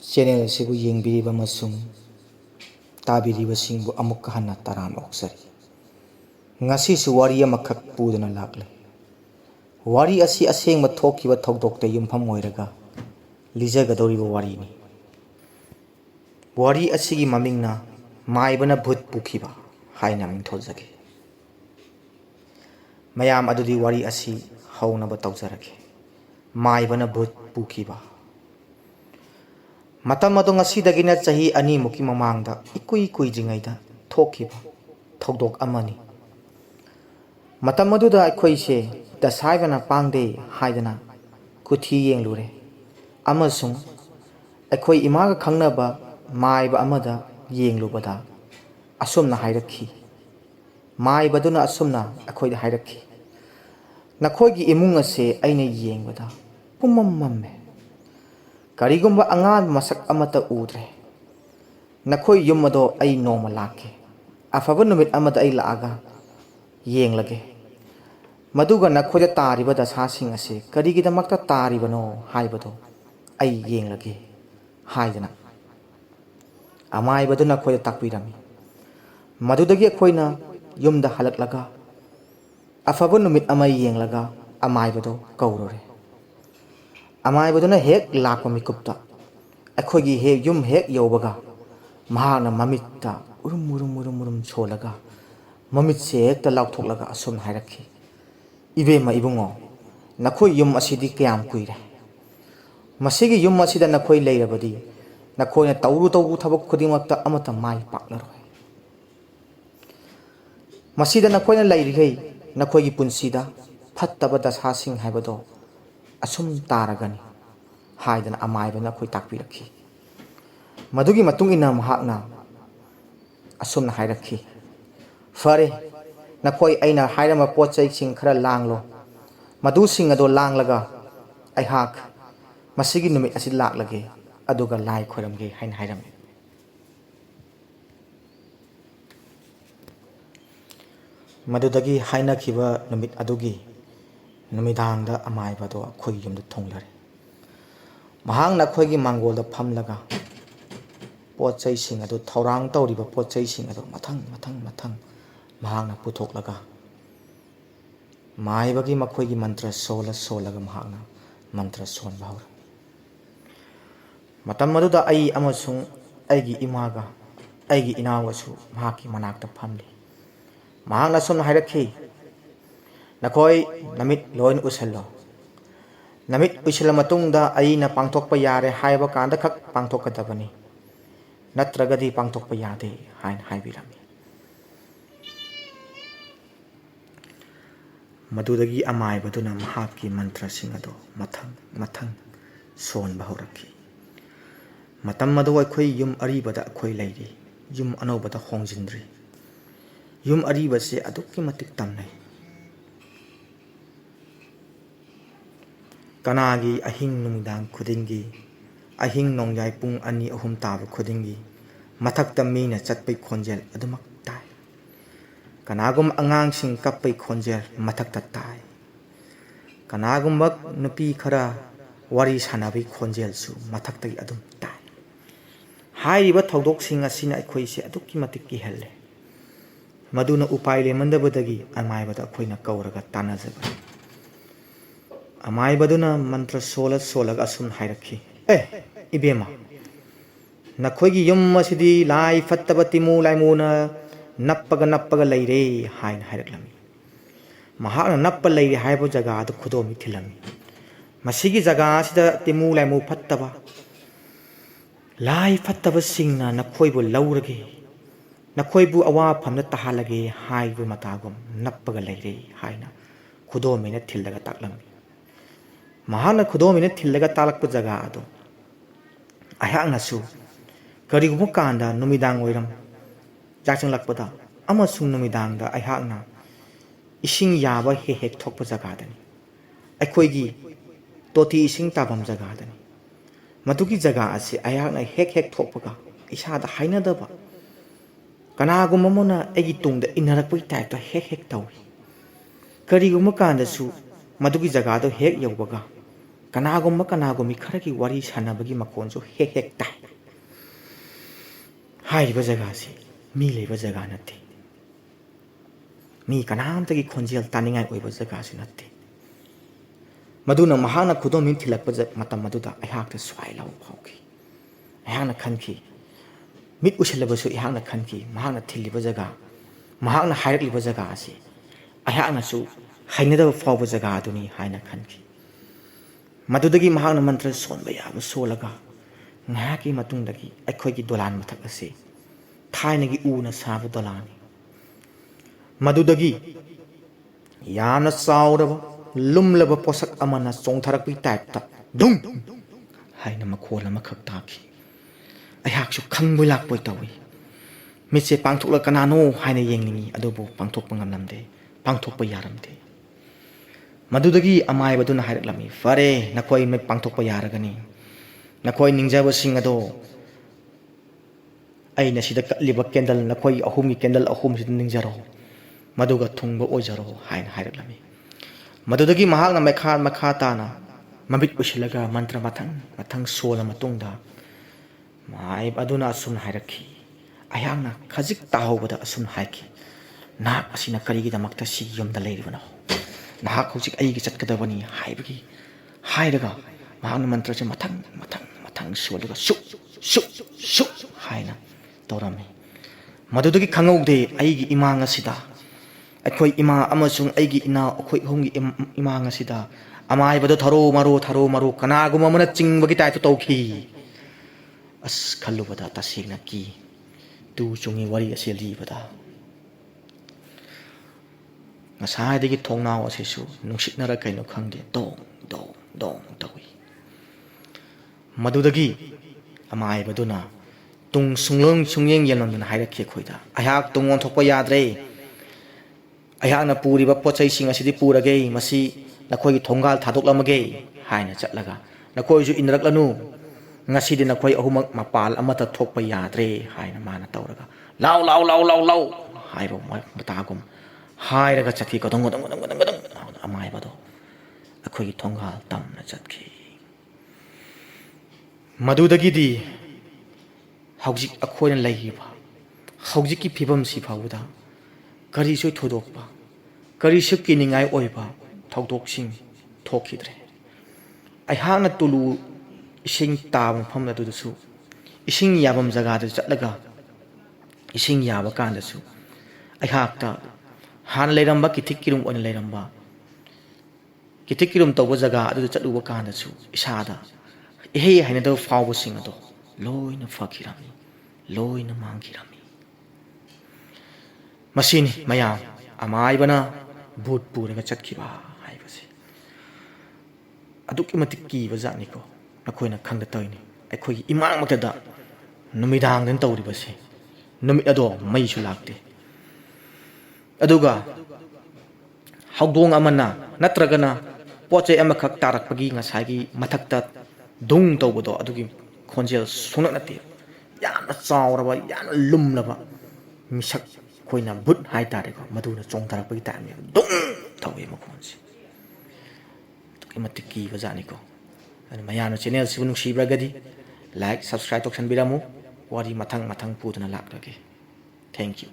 Channel ꯑꯁꯤꯕꯨ ꯌꯦꯡꯕꯤꯔꯤꯕ ꯑꯃꯁꯨꯡ ꯇꯥꯕꯤꯔꯤꯕꯁꯤꯡꯕꯨ ꯑꯃꯨꯛꯀ ꯍꯟꯅ ꯇꯔꯥꯝꯅ ꯑꯣꯛꯆꯔꯤ꯫ ꯉꯁꯤꯁꯨ ꯋꯥꯔꯤ ꯑꯃꯈꯛ ꯄꯨꯗꯨꯅ ꯂꯥꯛꯂꯦ꯫ ꯋꯥꯔꯤ ꯑꯁꯤ ꯑꯁꯦꯡꯕ ꯊꯣꯛꯈꯤꯕ ꯊꯧꯗꯣꯛꯇ ꯌꯨꯝꯐꯝ ꯑꯣꯏꯔꯒ ꯂꯤꯖꯒꯗꯧꯔꯤꯕ ꯋꯥꯔꯤꯅꯤ꯫ ꯋꯥꯔꯤ ꯑꯁꯤꯒꯤ ꯃꯃꯤꯡꯅ ꯃꯥꯏꯕꯅ ꯚꯨꯠ ꯄꯨꯈꯤꯕ ꯍꯥꯏꯅ ꯃꯤꯡꯊꯣꯜꯖꯒꯦ꯫ ꯃꯌꯥꯝ ꯑꯗꯨꯗꯤ ꯋꯥꯔꯤ ꯑꯁꯤ ꯍꯧꯅꯕ ꯇꯧꯖꯔꯒꯦ꯫ ꯃꯥꯏꯕꯅ ꯚꯨꯠ ꯄꯨꯈꯤꯕ꯫ ꯃꯇꯝ ꯑꯗꯨ ꯉꯁꯤꯗꯒꯤꯅ ꯆꯍꯤ 2ꯃꯨꯛꯀꯤ ꯃꯃꯥꯡꯗ ꯏꯀꯨꯏ ꯀꯨꯏꯗ꯭ꯔꯤꯉꯩꯗ ꯊꯣꯛꯈꯤꯕ ꯊꯧꯗꯣꯛ ꯑꯃꯅꯤ꯫ ꯃꯇꯝ ꯑꯗꯨꯗ ꯑꯩꯈꯣꯏꯁꯦ ꯗꯁꯥꯏꯕꯅ ꯄꯥꯡꯗꯦ ꯍꯥꯏꯗꯅ ꯀꯨꯊꯤ ꯌꯦꯡꯂꯨꯔꯦ ꯑꯃꯁꯨꯡ ꯑꯩꯈꯣꯏ ꯏꯃꯥꯒ ꯈꯪꯅꯕ ꯃꯥꯏꯕ ꯑꯃꯗ ꯌꯦꯡꯂꯨꯕꯗ ꯑꯁꯨꯝꯅ ꯍꯥꯏꯔꯛꯈꯤ꯫ ꯃꯥꯏꯕꯗꯨꯅ ꯑꯁꯨꯝꯅ ꯑꯩꯈꯣꯏꯗ ꯍꯥꯏꯔꯛꯈꯤ, "ꯅꯈꯣꯏꯒꯤ ꯏꯃꯨꯡ ꯑꯁꯦ ꯑꯩꯅ ꯌꯦꯡꯕꯗ ꯄꯨꯝꯃꯝ ꯃꯝꯃꯦ꯫ ꯀꯔꯤꯒꯨꯝꯕ ꯑꯉꯥꯟꯕ ꯃꯁꯛ ꯑꯃꯠꯇ ꯎꯗ꯭ꯔꯦ꯫ ꯅꯈꯣꯏ ꯌꯨꯝ ꯑꯗꯣ ꯑꯩ ꯅꯣꯡꯃ ꯂꯥꯛꯀꯦ꯫ ꯑꯐꯕ ꯅꯨꯃꯤꯠ ꯑꯃꯗ ꯑꯩ ꯂꯥꯛꯑꯒ ꯌꯦꯡꯂꯒꯦ꯫ ꯃꯗꯨꯒ ꯅꯈꯣꯏꯗ ꯇꯥꯔꯤꯕ ꯗꯁꯥꯁꯤꯡ ꯑꯁꯤ ꯀꯔꯤꯒꯤꯗꯃꯛꯇ ꯇꯥꯔꯤꯕꯅꯣ ꯍꯥꯏꯕꯗꯣ ꯑꯩ ꯌꯦꯡꯂꯒꯦ" ꯍꯥꯏꯗꯅ ꯑꯃꯥꯏꯕꯗꯨꯅ ꯑꯩꯈꯣꯏꯗ ꯇꯥꯛꯄꯤꯔꯝꯃꯤ꯫ ꯃꯗꯨꯗꯒꯤ ꯑꯩꯈꯣꯏꯅ ꯌꯨꯝꯗ ꯍꯜꯂꯛꯂꯒ ꯑꯐꯕ ꯅꯨꯃꯤꯠ ꯑꯃ ꯌꯦꯡꯂꯒ ꯑꯃꯥꯏꯕꯗꯣ ꯀꯧꯔꯨꯔꯦ꯫ ꯑꯃꯥꯏꯕꯗꯨꯅ ꯍꯦꯛ ꯂꯥꯛꯄ ꯃꯤꯀꯨꯞꯇ ꯑꯩꯈꯣꯏꯒꯤ ꯌꯨꯝ ꯍꯦꯛ ꯌꯧꯕꯒ ꯃꯍꯥꯛꯅ ꯃꯃꯤꯠꯇ ꯎꯔꯨꯝ ꯁꯣꯜꯂꯒ ꯃꯃꯤꯠꯁꯦ ꯍꯦꯛꯇ ꯂꯥꯎꯊꯣꯛꯂꯒ ꯑꯁꯨꯝꯅ ꯍꯥꯏꯔꯛꯈꯤ, "ꯏꯕꯦꯝꯃ ꯏꯕꯨꯡꯉꯣ, ꯅꯈꯣꯏ ꯌꯨꯝ ꯑꯁꯤꯗꯤ ꯀꯌꯥꯝ ꯀꯨꯏꯔꯦ? ꯃꯁꯤꯒꯤ ꯌꯨꯝ ꯑꯁꯤꯗ ꯅꯈꯣꯏ ꯂꯩꯔꯕꯗꯤ ꯅꯈꯣꯏꯅ ꯇꯧꯔꯨ ꯊꯕꯛ ꯈꯨꯗꯤꯡꯃꯛꯇ ꯑꯃꯠꯇ ꯃꯥꯏ ꯄꯥꯛꯂꯔꯣꯏ꯫ ꯃꯁꯤꯗ ꯅꯈꯣꯏꯅ ꯂꯩꯔꯤꯈꯩ ꯅꯈꯣꯏꯒꯤ ꯄꯨꯟꯁꯤꯗ ꯐꯠꯇꯕ ꯗꯁꯥꯁꯤꯡ ꯍꯥꯏꯕꯗꯣ ꯑꯁꯨꯝ ꯇꯥꯔꯒꯅꯤ" ꯍꯥꯏꯗꯅ ꯑꯃꯥꯏꯕꯅ ꯑꯩꯈꯣꯏ ꯇꯥꯛꯄꯤꯔꯛꯈꯤ꯫ ꯃꯗꯨꯒꯤ ꯃꯇꯨꯡ ꯏꯟꯅ ꯃꯍꯥꯛꯅ ꯑꯁꯨꯝꯅ ꯍꯥꯏꯔꯛꯈꯤ, "ꯐꯔꯦ, ꯅꯈꯣꯏ ꯑꯩꯅ ꯍꯥꯏꯔꯝꯕ ꯄꯣꯠ ꯆꯩꯁꯤꯡ ꯈꯔ ꯂꯥꯡꯂꯣ꯫ ꯃꯗꯨꯁꯤꯡ ꯑꯗꯣ ꯂꯥꯡꯂꯒ ꯑꯩꯍꯥꯛ ꯃꯁꯤꯒꯤ ꯅꯨꯃꯤꯠ ꯑꯁꯤ ꯂꯥꯛꯂꯒꯦ ꯑꯗꯨꯒ ꯂꯥꯏ ꯈꯣꯏꯔꯝꯒꯦ" ꯍꯥꯏꯅ ꯍꯥꯏꯔꯝꯃꯤ꯫ ꯃꯗꯨꯗꯒꯤ ꯍꯥꯏꯅꯈꯤꯕ ꯅꯨꯃꯤꯠ ꯑꯗꯨꯒꯤ ꯅꯨꯃꯤꯗꯥꯡꯗ ꯑꯃꯥꯏꯕꯗꯣ ꯑꯩꯈꯣꯏꯒꯤ ꯌꯨꯝꯗ ꯊꯨꯡꯂꯔꯦ꯫ ꯃꯍꯥꯛꯅ ꯑꯩꯈꯣꯏꯒꯤ ꯃꯥꯡꯒꯣꯜꯗ ꯐꯝꯂꯒ ꯄꯣꯠ ꯆꯩꯁꯤꯡ ꯑꯗꯨ, ꯊꯧꯔꯥꯡ ꯇꯧꯔꯤꯕ ꯄꯣꯠ ꯆꯩꯁꯤꯡ ꯑꯗꯨ ꯃꯊꯪ ꯃꯍꯥꯛꯅ ꯄꯨꯊꯣꯛꯂꯒ ꯃꯥꯏꯕꯒꯤ ꯃꯈꯣꯏꯒꯤ ꯃꯟꯇ꯭ꯔ ꯁꯣꯜꯂꯒ ꯃꯍꯥꯛꯅ ꯃꯟꯇ꯭ꯔ ꯁꯣꯟꯕ ꯍꯧꯔꯦ꯫ ꯃꯇꯝ ꯑꯗꯨꯗ ꯑꯩ ꯑꯃꯁꯨꯡ ꯑꯩꯒꯤ ꯏꯃꯥꯒ ꯑꯩꯒꯤ ꯏꯅꯥꯎꯒꯁꯨ ꯃꯍꯥꯛꯀꯤ ꯃꯅꯥꯛꯇ ꯐꯝꯂꯤ꯫ ꯃꯍꯥꯛꯅ ꯑꯁꯨꯝꯅ ꯍꯥꯏꯔꯛꯈꯤ, "ꯅꯈꯣꯏ ꯅꯃꯤꯠ ꯂꯣꯏꯅ ꯎꯏꯁꯜꯂꯣ꯫ ꯅꯃꯤꯠ ꯎꯏꯁꯤꯜꯂ ꯃꯇꯨꯡꯗ ꯑꯩꯅ ꯄꯥꯡꯊꯣꯛꯄ ꯌꯥꯔꯦ ꯍꯥꯏꯕ ꯀꯥꯟꯗ ꯈꯛ ꯄꯥꯡꯊꯣꯛꯀꯗꯕꯅꯤ, ꯅꯠꯇ꯭ꯔꯒꯗꯤ ꯄꯥꯡꯊꯣꯛꯄ ꯌꯥꯗꯦ" ꯍꯥꯏꯅ ꯍꯥꯏꯕꯤꯔꯝꯃꯤ꯫ ꯃꯗꯨꯗꯒꯤ ꯑꯃꯥꯏꯕꯗꯨꯅ ꯃꯍꯥꯛꯀꯤ ꯃꯟꯇ꯭ꯔꯁꯤꯡ ꯑꯗꯨ ꯃꯊꯪ ꯁꯣꯟꯕ ꯍꯧꯔꯛꯈꯤ꯫ ꯃꯇꯝ ꯑꯗꯨ ꯑꯩꯈꯣꯏ ꯌꯨꯝ ꯑꯔꯤꯕꯗ ꯑꯩꯈꯣই ꯂꯩꯔꯤ꯫ ꯌꯨꯝ ꯑꯅꯧꯕꯗ ꯍꯣꯡꯖꯤꯟꯗ꯭ꯔꯤ꯫ ꯌꯨꯝ ꯑꯔꯤꯕꯁꯦ ꯑꯗꯨꯛꯀꯤ ꯃꯇꯤꯛ ꯇꯝꯅꯩ꯫ ꯀꯅꯥꯒꯤ ꯑꯍꯤꯡ ꯅꯨꯃꯤꯗꯥꯡ ꯈꯨꯗꯤꯡꯒꯤ, ꯑꯍꯤꯡ ꯅꯣꯡꯌꯥꯏ ꯄꯨꯡ 2-3 ꯇꯥꯕ ꯈꯨꯗꯤꯡꯒꯤ ꯃꯊꯛꯇ ꯃꯤꯅ ꯆꯠꯄꯩ ꯈꯣꯟꯖꯦꯜ ꯑꯗꯨꯃꯛ ꯇꯥꯏ꯫ ꯀꯅꯥꯒꯨꯝꯕ ꯑꯉꯥꯡꯁꯤꯡ ꯀꯞꯄꯩ ꯈꯣꯟꯖꯦꯜ ꯃꯊꯛꯇ ꯇꯥꯏ꯫ ꯀꯅꯥꯒꯨꯝꯕ ꯅꯨꯄꯤ ꯈꯔ ꯋꯥꯔꯤ ꯁꯥꯟꯅꯕꯒꯤ ꯈꯣꯟꯖꯦꯜꯁꯨ ꯃꯊꯛꯇꯒꯤ ꯑꯗꯨꯝ ꯇꯥꯏ꯫ ꯍꯥꯏꯔꯤꯕ ꯊꯧꯗꯣꯛꯁꯤꯡ ꯑꯁꯤꯅ ꯑꯩꯈꯣꯏꯁꯦ ꯑꯗꯨꯛꯀꯤ ꯃꯇꯤꯛ ꯀꯤꯍꯜꯂꯦ꯫ ꯃꯗꯨꯅ ꯎꯄꯥꯏ ꯂꯩꯃꯟꯗꯕꯗꯒꯤ ꯑꯃꯥꯏꯕꯗ ꯑꯩꯈꯣꯏꯅ ꯀꯧꯔꯒ ꯇꯥꯟꯅꯖꯕꯅꯤ꯫ ꯑꯃꯥꯏꯕꯗꯨꯅ ꯃꯟꯇ꯭ꯔ ꯁꯣꯜꯂꯒ ꯑꯁꯨꯝ ꯍꯥꯏꯔꯛꯈꯤ, "ꯑꯦ ꯏꯕꯦꯝꯃ, ꯅꯈꯣꯏꯒꯤ ꯌꯨꯝ ꯑꯁꯤꯗꯤ ꯂꯥꯏ ꯐꯠꯇꯕ ꯇꯤꯃꯨ ꯂꯥꯏꯃꯨꯅ ꯅꯞꯄꯒ ꯂꯩꯔꯦ" ꯍꯥꯏꯅ ꯍꯥꯏꯔꯛꯂꯝꯃꯤ꯫ ꯃꯍꯥꯛꯅ ꯅꯞꯄ ꯂꯩꯔꯦ ꯍꯥꯏꯕ ꯖꯒꯥ ꯑꯗꯨ ꯈꯨꯗꯣꯝꯕꯤ ꯊꯤꯜꯂꯝꯃꯤ꯫ ꯃꯁꯤꯒꯤ ꯖꯒꯥ ꯑꯁꯤꯗ ꯇꯤꯃꯨ ꯂꯥꯏꯃꯨ ꯐꯠꯇꯕ, ꯂꯥꯏ ꯐꯠꯇꯕꯁꯤꯡꯅ ꯅꯈꯣꯏꯕꯨ ꯂꯧꯔꯒꯦ, ꯅꯈꯣꯏꯕꯨ ꯑꯋꯥꯐꯝꯗ ꯇꯥꯍꯜꯂꯒꯦ ꯍꯥꯏꯕ ꯃꯇꯥꯒꯨꯝ ꯅꯞꯄꯒ ꯂꯩꯔꯦ ꯍꯥꯏꯅ ꯈꯨꯗꯣꯝꯕꯤꯅ ꯊꯤꯜꯂꯒ ꯇꯥꯛꯂꯝꯃꯤ꯫ ꯃꯍꯥꯛꯅ ꯈꯨꯗꯣꯝꯕꯤꯅ ꯊꯤꯜꯂꯒ ꯇꯥꯛꯂꯛꯄ ꯖꯒꯥ ꯑꯗꯨ ꯑꯩꯍꯥꯛꯅꯁꯨ ꯀꯔꯤꯒꯨꯝꯕ ꯀꯥꯟꯗ ꯅꯨꯃꯤꯗꯥꯡ ꯋꯥꯏꯔꯝ ꯌꯥꯆꯪꯂꯛꯄꯗ ꯑꯃꯁꯨꯡ ꯅꯨꯃꯤꯗꯥꯡꯗ ꯑꯩꯍꯥꯛꯅ ꯏꯁꯤꯡ ꯌꯥꯕ ꯍꯦꯛ ꯊꯣꯛꯄ ꯖꯒꯥꯗꯅꯤ꯫ ꯑꯩꯈꯣꯏꯒꯤ ꯇꯣꯇꯤ ꯏꯁꯤꯡ ꯇꯥꯐꯝ ꯖꯒꯥꯗꯅꯤ꯫ ꯃꯗꯨꯒꯤ ꯖꯒꯥ ꯑꯁꯤ ꯑꯩꯍꯥꯛꯅ ꯍꯦꯛ ꯊꯣꯛꯄꯒ ꯏꯁꯥꯗ ꯍꯩꯅꯗꯕ, ꯀꯅꯥꯒꯨꯝꯕ ꯑꯃꯅ ꯑꯩꯒꯤ ꯇꯨꯡꯗ ꯏꯟꯅꯔꯛꯄꯒꯤ ꯇꯥꯏꯞꯇ ꯍꯦꯛ ꯇꯧꯏ꯫ ꯀꯔꯤꯒꯨꯝꯕ ꯀꯥꯟꯗꯁꯨ ꯃꯗꯨꯒꯤ ꯖꯒꯥꯗꯣ ꯍꯦꯛ ꯌꯧꯕꯒ कनागुम्बी खरगी वारी सानबगी मखोनसु हेक हेक ताई हाइरिबा जगह से मी लेबा जगह नते मी कनामतगी खोंजेल तानिंगाई ओइबा जगह से नते मधुना महाना खुदोमिन थिलकपा मतम मधुदा अहाक्ता स्वाई लाउ फाउकी अहाना खनकी मिट उछलबसु अहाना खनकी महाना थिलिबा जगह महाना हाइरकलिबा जगह से अहानासु हाइनदबा फाउबा जगह अदुनी हाइना खनकी मधुदगी महाना मंत्र सोनबा याबा सोलगा ngaki matungdagi akhoi dolan mathak ase thainagi una sabu dolani madudagi yamna sauraba lumlaba posak amana chongtharakpi type ta dung haina makhol ama khak taki ayhak su khangboi lakpoi tawi mitse pangthokla kanano haina yengningi adobu pangthokpa ngamnamde pangthokpa yaramde madudagi amai baduna hairak fare nakoi me pangthokpa yaragani nakoi ningjaba sing ado aina sida katliba candle nakoi ahumi candle ahum sida ningjaro maduga thungba ojaro haina hairak madudagi mahak na makha tana mabit usilaga mantra mathang sola matungda mai aduna asun hairakhi ayangna khajik tahobada asun haiki na asina karigi damakta si yomda leiribana na khojik aigi chatkadabani haibagi hairaga mahak mantra se mathang sola shuk shuk shuk haina torami madudagi khangaude aigi imanga sida akhoi ima amasung aigi ina akhoi hongi imanga sida amai bado tharo maro kanaguma mana chingbagi tai to tauki as khalubada tasingna ki tu chungi wari aseli bada ngasai degi thongnaw asisu nungsitnara kaino khangde dong tawi madudagi amai baduna tung sungyeng yelon hairakhi khoida ayak tungon thokpa yadre ayakna puriba pochai sing asidi purage masi nakhoi thongal thadoklamage haina chatlaga nakhoi ju inraklanu ngasidi nakhoi ahumak mapal amata thokpa yadre haina mana tawraga lau hairo matagum hairaga chathi kadong amai bado akhoi thongal tamna chatki madudagidi haujik akhoina laiba haujiki phibam si phawda kari soi thodokpa kari shukki ningai oiba thodok sing thokidre ai hana tulu ising tab pham na du su ising yabam jaga da chatlaga ising yaba kan da su ai hakta han leiramba kithikkirum on leiramba kithikkirum tawba jaga adu chatluba kan da su isada ehe haina da fawba sing ado loina fakirami loina mangirami masini mayam amai bana bhut puraga chatkiba haibasi adukki matik ki bajani ko nakoina khangda toini akhoi imang makada numidang den tawri basi numit ado mai su lakte aduga hawdong amana natragana poche amakhak tarakpagi ngasagi mathakta dung tawbodo adugi khonjel sunak nate yana chawraba yana lumlaba misak koina but hai tare ko maduna chongtarakpagi time dung tawi makhonsi to matiki bajani ko ani mayano channel sibunung sibragadi like subscribe tokshan biramu wari mathang puduna lakrage thank you